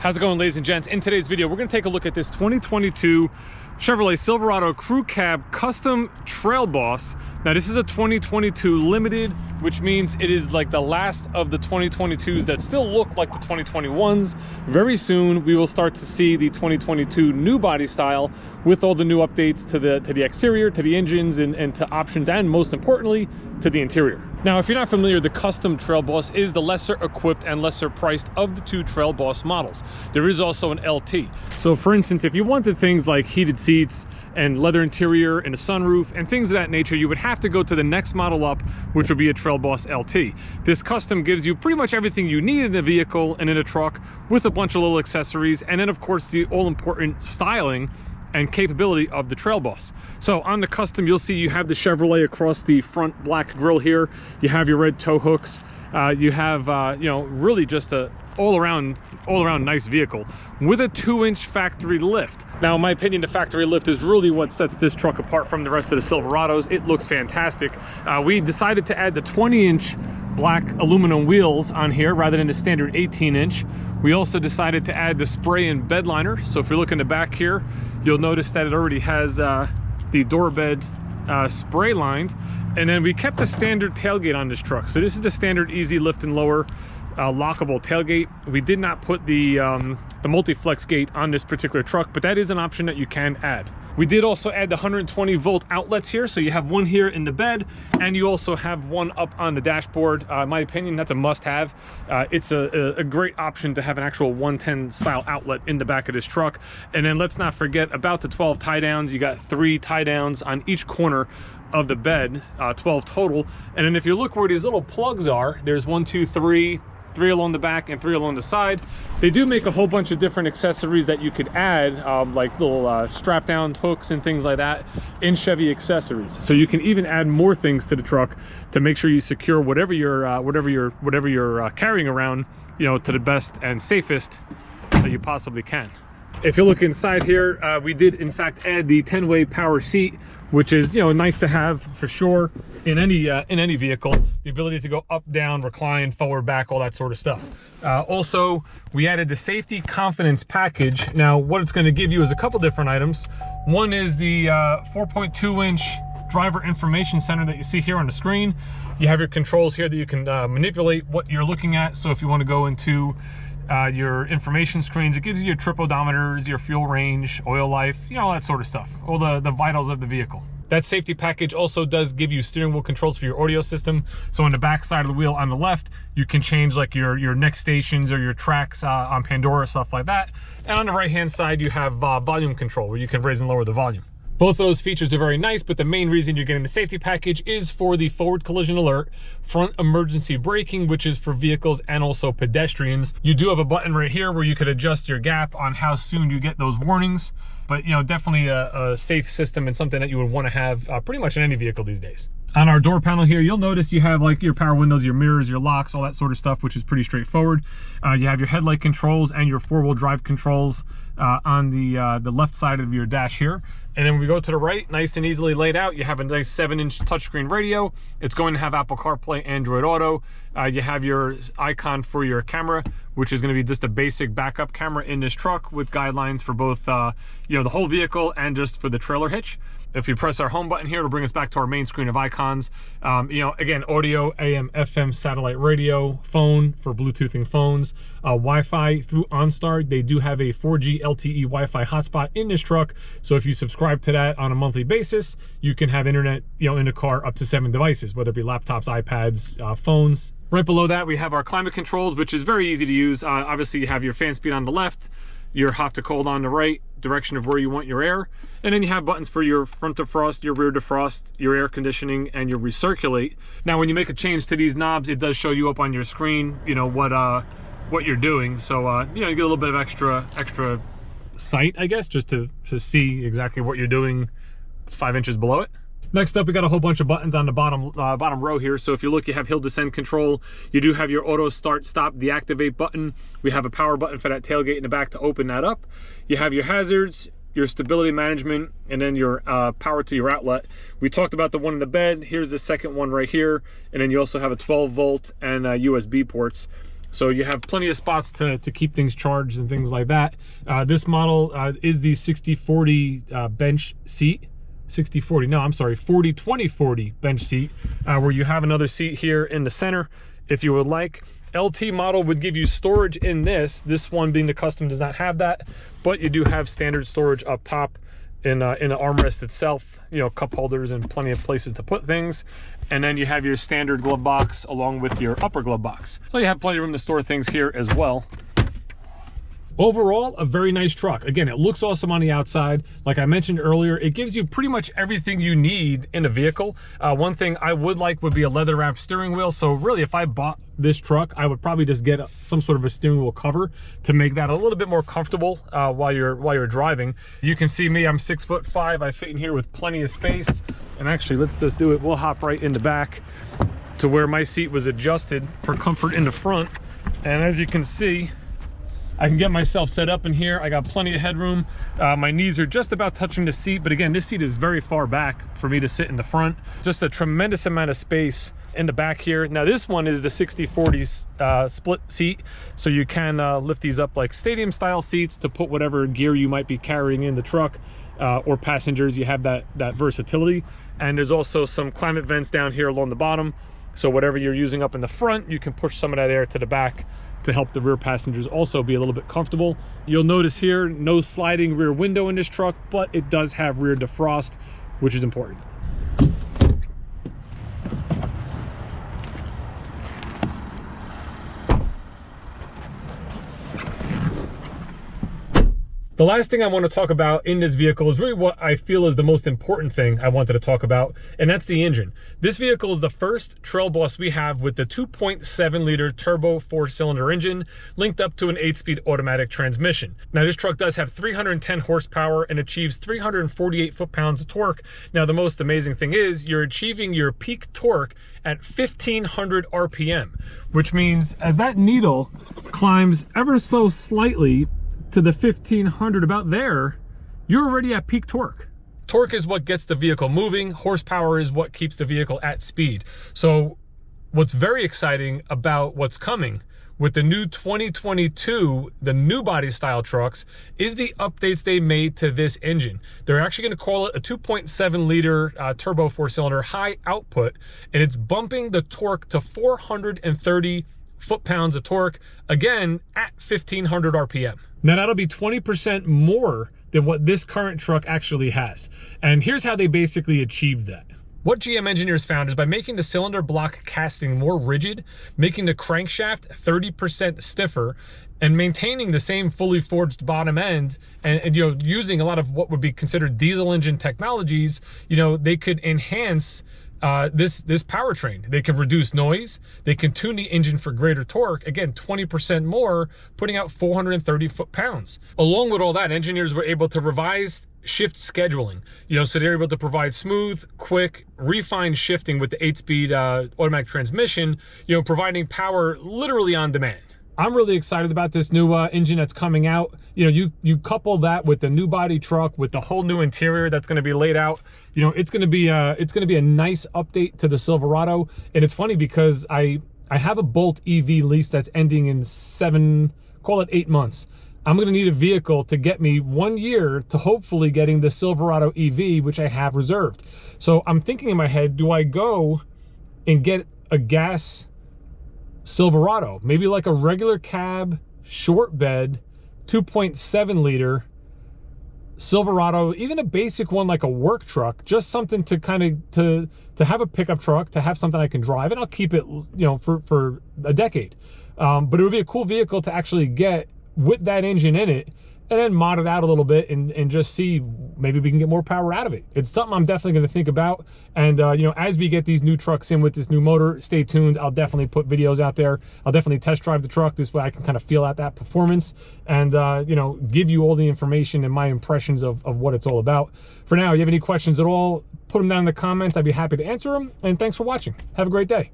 How's it going, ladies and gents? In today's video, we're going to take a look at this 2022 Chevrolet Silverado Crew Cab Custom Trail Boss. Now, this is a 2022 limited, which means it is like the last of the 2022s that still look like the 2021s. Very soon, we will start to see the 2022 new body style with all the new updates to the exterior, to the engines, and to options, and most importantly, to the interior. Now, if you're not familiar, the Custom Trail Boss is the lesser equipped and lesser priced of the two Trail Boss models. There is also an LT. So for instance, if you wanted things like heated seats and leather interior and a sunroof and things of that nature, you would have to go to the next model up, which would be a Trail Boss LT. This Custom gives you pretty much everything you need in a vehicle and in a truck, with a bunch of little accessories, and then of course the all-important styling and capability of the Trail Boss. So on the Custom, you'll see you have the Chevrolet across the front black grille here. You have your red tow hooks. You have you know, really just a all around nice vehicle with a 2-inch factory lift. Now, in my opinion, the factory lift is really what sets this truck apart from the rest of the Silverados. It looks fantastic. We decided to add the 20-inch black aluminum wheels on here rather than the standard 18-inch. We also decided to add the spray and bed liner. So if you look in the back here, you'll notice that it already has the door bed spray lined. And then we kept the standard tailgate on this truck. So this is the standard easy lift and lower lockable tailgate. We did not put the multi-flex gate on this particular truck, but that is an option that you can add. We did also add the 120 volt outlets here. So you have one here in the bed, and you also have one up on the dashboard. In my opinion, that's a must-have. It's a great option to have an actual 110 style outlet in the back of this truck. And then let's not forget about the 12 tie downs. You got 3 tie downs on each corner of the bed, 12 total. And then if you look where these little plugs are, there's 1, 2, 3 along the back and 3 along the side. They do make a whole bunch of different accessories that you could add, like little strap down hooks and things like that in Chevy accessories. So you can even add more things to the truck to make sure you secure whatever you're carrying around, you know, to the best and safest that you possibly can. If you look inside here, we did in fact add the 10-way power seat, which is, you know, nice to have for sure in any vehicle. The ability to go up, down, recline, forward, back, all that sort of stuff. Also, we added the safety confidence package. Now, what it's going to give you is a couple different items. One is the 4.2-inch driver information center that you see here on the screen. You have your controls here that you can manipulate what you're looking at. So if you want to go into your information screens, it gives you your trip odometers, your fuel range, oil life, you know, all that sort of stuff, all the vitals of the vehicle. That safety package also does give you steering wheel controls for your audio system. So on the back side of the wheel on the left, you can change like your next stations or your tracks on Pandora, stuff like that. And on the right hand side, you have volume control where you can raise and lower the volume. Both of those features are very nice, but the main reason you're getting the safety package is for the forward collision alert, front emergency braking, which is for vehicles and also pedestrians. You do have a button right here where you could adjust your gap on how soon you get those warnings, but you know, definitely a safe system and something that you would want to have pretty much in any vehicle these days. On our door panel here, you'll notice you have like your power windows, your mirrors, your locks, all that sort of stuff, which is pretty straightforward. You have your headlight controls and your 4-wheel drive controls on the left side of your dash here. And then when we go to the right, nice and easily laid out, you have a nice 7-inch touchscreen radio. It's going to have Apple CarPlay, Android Auto. You have your icon for your camera, which is going to be just a basic backup camera in this truck with guidelines for both, you know, the whole vehicle and just for the trailer hitch. If you press our home button here, it'll bring us back to our main screen of icons. You know, again, audio, AM, FM, satellite radio, phone for Bluetoothing phones, Wi-Fi through OnStar. They do have a 4G LTE Wi-Fi hotspot in this truck. So if you subscribe to that on a monthly basis, you can have internet, you know, in the car up to 7 devices, whether it be laptops, iPads, phones. Right below that, we have our climate controls, which is very easy to use. Obviously, you have your fan speed on the left, your hot to cold on the right, direction of where you want your air, and then you have buttons for your front defrost, your rear defrost, your air conditioning, and your recirculate. Now, when you make a change to these knobs, it does show you up on your screen, you know, what you're doing. So you know, you get a little bit of extra sight, I guess, just to see exactly what you're doing 5 inches below it. Next up, we got a whole bunch of buttons on the bottom row here. So if you look, you have hill descent control. You do have your auto start stop deactivate button. We have a power button for that tailgate in the back to open that up. You have your hazards, your stability management, and then your power to your outlet. We talked about the one in the bed. Here's the second one right here. And then you also have a 12 volt and USB ports. So you have plenty of spots to keep things charged and things like that. This model is the 60/40 bench seat. 60/40, no, I'm sorry, 40/20/40 bench seat, where you have another seat here in the center if you would like. LT model would give you storage in this. This one being the custom does not have that, but you do have standard storage up top in the armrest itself, you know, cup holders and plenty of places to put things. And then you have your standard glove box along with your upper glove box. So you have plenty of room to store things here as well. Overall, a very nice truck. Again, it looks awesome on the outside. Like I mentioned earlier, it gives you pretty much everything you need in a vehicle. One thing I would like would be a leather wrapped steering wheel. So really, if I bought this truck, I would probably just get some sort of a steering wheel cover to make that a little bit more comfortable while you're driving. You can see me, I'm 6'5". I fit in here with plenty of space. And actually, let's just do it. We'll hop right in the back to where my seat was adjusted for comfort in the front. And as you can see, I can get myself set up in here. I got plenty of headroom. My knees are just about touching the seat, but again, this seat is very far back for me to sit in the front. Just a tremendous amount of space in the back here. Now this one is the 60/40 split seat, so you can lift these up like stadium style seats to put whatever gear you might be carrying in the truck, or passengers. You have that versatility. And there's also some climate vents down here along the bottom, so whatever you're using up in the front, you can push some of that air to the back to help the rear passengers also be a little bit comfortable. You'll notice here, no sliding rear window in this truck, but it does have rear defrost, which is important. The last thing I want to talk about in this vehicle is really what I feel is the most important thing I wanted to talk about, and that's the engine. This vehicle is the first Trail Boss we have with the 2.7 liter turbo 4-cylinder engine linked up to an 8-speed automatic transmission. Now this truck does have 310 horsepower and achieves 348 foot-pounds of torque. Now the most amazing thing is you're achieving your peak torque at 1500 RPM, which means as that needle climbs ever so slightly to the 1500, about there, you're already at peak torque. Torque is what gets the vehicle moving. Horsepower is what keeps the vehicle at speed. So what's very exciting about what's coming with the new 2022, the new body style trucks, is the updates they made to this engine. They're actually going to call it a 2.7 liter turbo 4-cylinder high output, and it's bumping the torque to 430 foot-pounds of torque, again, at 1500 RPM. Now that'll be 20% more than what this current truck actually has. And here's how they basically achieved that. What GM engineers found is by making the cylinder block casting more rigid, making the crankshaft 30% stiffer, and maintaining the same fully forged bottom end, and you know, using a lot of what would be considered diesel engine technologies, you know, they could enhance this powertrain. They can reduce noise, they can tune the engine for greater torque, again 20% more, putting out 430 foot-pounds. Along with all that, engineers were able to revise shift scheduling, you know, so they're able to provide smooth, quick, refined shifting with the 8-speed automatic transmission, you know, providing power literally on demand. I'm really excited about this new engine that's coming out. You know, you couple that with the new body truck, with the whole new interior that's going to be laid out. You know, it's going to be a nice update to the Silverado. And it's funny because I have a Bolt EV lease that's ending in 8 months. I'm going to need a vehicle to get me 1 year to hopefully getting the Silverado EV, which I have reserved. So I'm thinking in my head, do I go and get a gas Silverado, maybe like a regular cab, short bed, 2.7 liter Silverado, even a basic one like a work truck, just something to kind of to have a pickup truck, to have something I can drive, and I'll keep it, you know, for a decade. But it would be a cool vehicle to actually get with that engine in it, and then mod it out a little bit and just see maybe we can get more power out of it. It's something I'm definitely going to think about. And you know, as we get these new trucks in with this new motor, stay tuned. I'll definitely put videos out there. I'll definitely test drive the truck. This way I can kind of feel out that performance and you know, give you all the information and my impressions of what it's all about. For now, if you have any questions at all, put them down in the comments. I'd be happy to answer them. And thanks for watching. Have a great day.